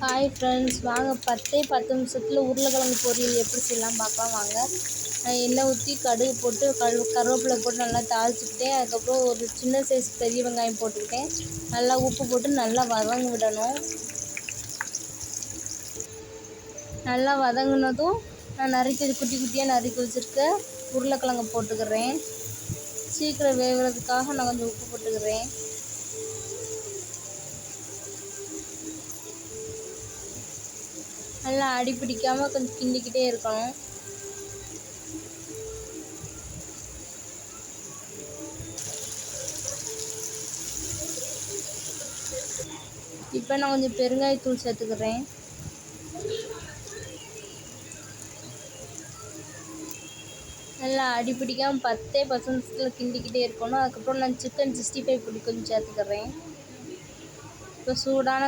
Hi friends, வாங்க 10 நிமிஷத்தில் உருளைக்கிழங்கு பொரியல் எப்படி செய்யலாம் பார்க்கலாம் வாங்க. எண்ணெய் ஊற்றி கடுகு போட்டு கருவேப்பிலை போட்டு நல்லா தாளிச்சுக்கிட்டேன். அதுக்கப்புறம் ஒரு சின்ன சைஸ் பெரிய வெங்காயம் போட்டுக்கிட்டேன். நல்லா உப்பு போட்டு நல்லா வதங்க விடணும். நல்லா வதங்கினதும் நான் குட்டி குட்டியாக நறுக்கி வச்சுருக்க உருளைக்கிழங்கு போட்டுக்கிறேன். சீக்கிரம் வேகிறதுக்காக நான் கொஞ்சம் உப்பு போட்டுக்கிறேன். நல்லா அடி பிடிக்காமல் கொஞ்சம் கிண்டிக்கிட்டே இருக்கணும். இப்போ நான் கொஞ்சம் பெருங்காயத்தூள் சேர்த்துக்கிறேன். நல்லா அடி பிடிக்காமல் 10 நிமிஷத்தில் கிண்டிக்கிட்டே இருக்கணும். அதுக்கப்புறம் நான் சிக்கன் 65 பொடி கொஞ்சம் சேர்த்துக்கிறேன். இப்போ சூடான